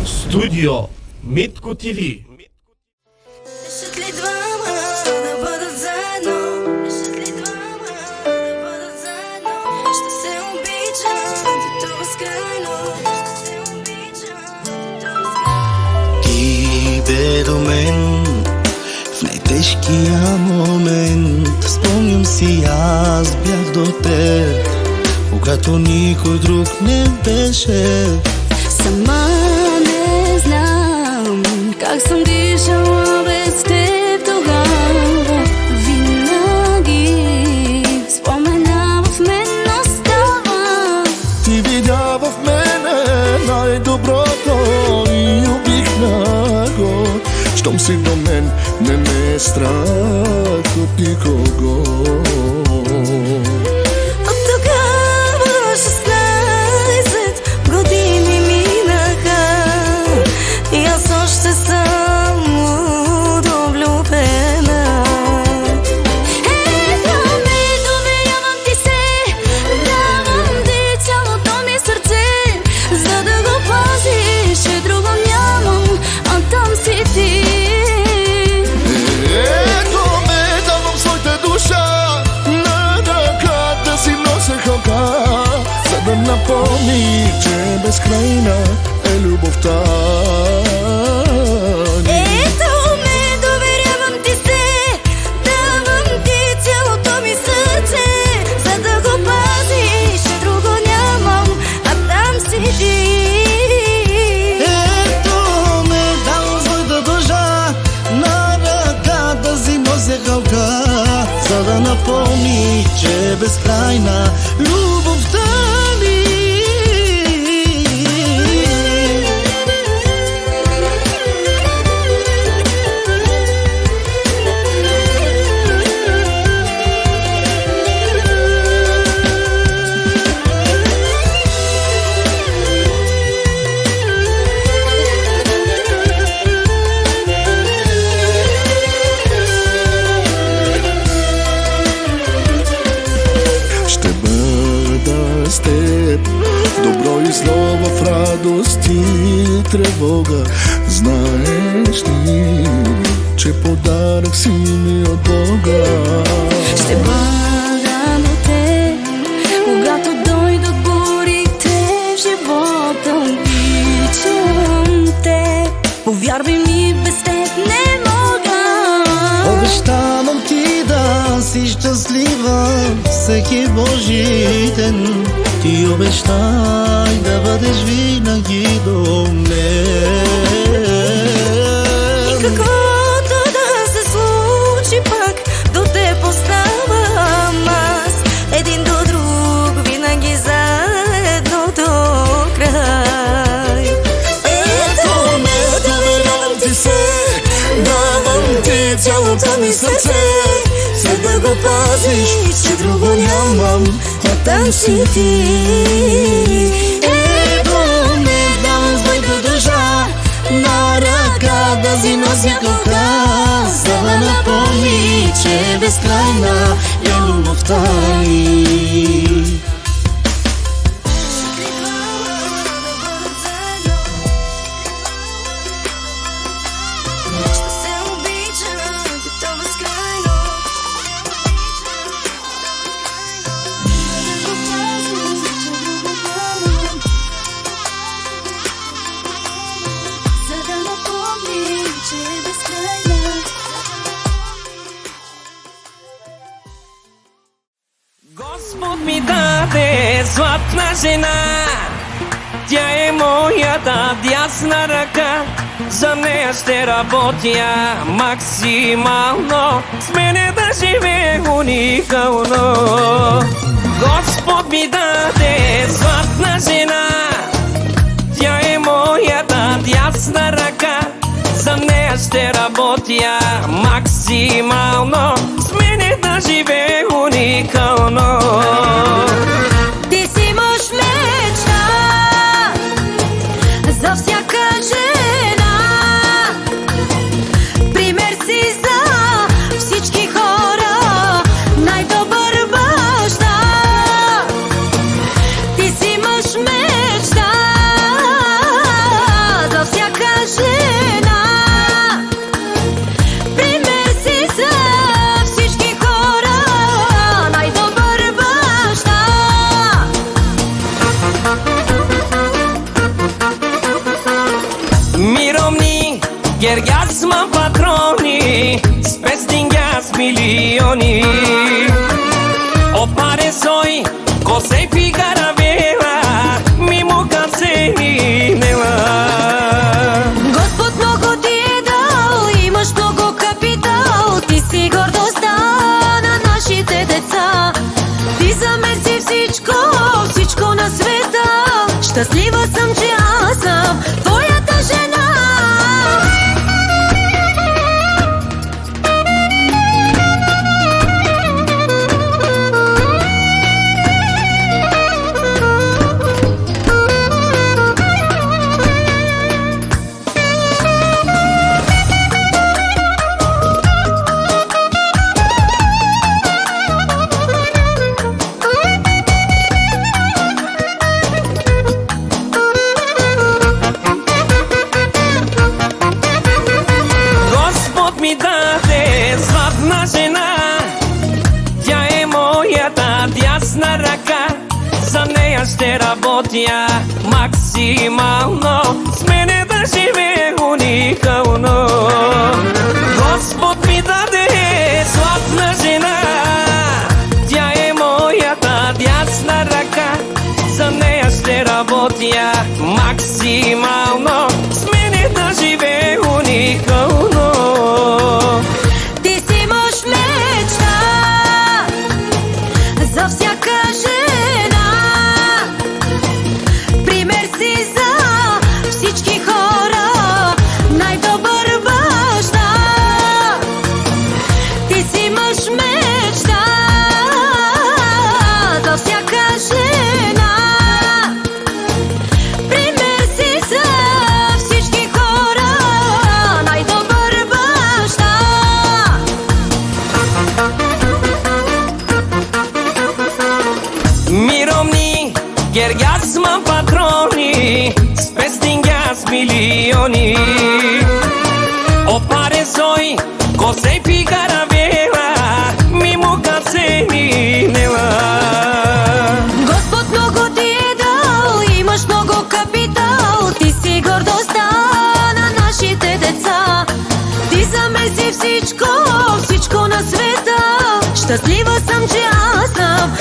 Студио Митко ТВ. Решат ли двама да бъдат заедно? Решат ли двама да бъдат заедно? Ще се обичам до безкрайно. Ще се обичам до безкрайно. Ти бе до мен в най-тежкия момент. Спомням си, аз бях до теб, когато никой друг не беше. Сама не знам как съм дишала без теб тогава. Винаги спомена в мен остава. Ти видя в мене най-доброто и обикна го. Щом си до мен, не ме е страх от никого. От тогава 16 години минаха и аз още съм влюбена. Ето ме, доверявам ти се, давам ти цялото ми сърце, за да го пазиш, че друго нямам, а там си ти. Ето ме, давам своята душа, на ръка да си нося халка, за да напомни, че безкрайна е любовта ни. Ето ме, доверявам ти се, давам ти цялото ми сърце, за да го пазиш, че друго нямам, а там си ти. Ето ме, давам своята душа, на ръка да си нося халка, за да напомни, че безкрайна любовта ни. Ще бъда с теб, в добро и зло, в радост и тревога. Знаеш ли, че подарък си ми от Бога? Ще бъда до теб, когато дойдат бурите в живота. Обичам те, повярвай ми, без теб не мога. Обещавам ти да си щастлива всеки Божи ден. Ти обещай да бъдеш винаги до мен. И каквото да се случи пак, до теб оставам аз. Един до друг, винаги заедно до край. Ето ме, доверявам ти се, давам ти цялото ми сърце, за да го пазиш, че друго нямам, а там си ти. Ето ме, давам своята душа, на ръка да си нося халка, за да напомни, че безкрайна е любовта ни. Ще се обичам до безкрайно. Да го пазиш, че друго нямам, за да напомни, че е безкрайна. Господ ми даде златна жена, тя е моята дясна ръка. За нея ще работя максимално, с мене да живее уникално. Господ ми даде златна жена, тя е моята дясна ръка. За нея ще работя максимално, с мене да живее уникално. Ти си мъж мечта за всяка жена. Пример си за всички хора, най-добър баща. Ти си мъж мечта за всяка Гергясма патрони, спестингяс милиони. Опаре сой, косей фигара вела, мимо касени нела. Господ много ти е дал, имаш много капитал. Ти си гордостта на нашите деца. Ти замеси всичко, всичко на света. Щастлива съм, че аз съм твоята жена. Ми даде златна жена, тя е моята дясна ръка. За нея ще работя максимално, с мене да живее уникално. Господ ми даде златна жена, тя е моята дясна ръка. За нея ще работя максимално, с мене да живее уникално. Ти си мъж мечта за всяка жена. Пример си за всички хора, най-добър баща. Ти си мъж мечта за всяка жена. Пример си за всички хора, най-добър баща. Миромни, гергясма патрони, спестингяс милиони. Опаре сой, косей фигара вела, мимо касени нела. Господ много ти е дал, имаш много капитал. Ти си гордостта на нашите деца. Ти замеси всичко, всичко на света. Щастлива съм, че аз съм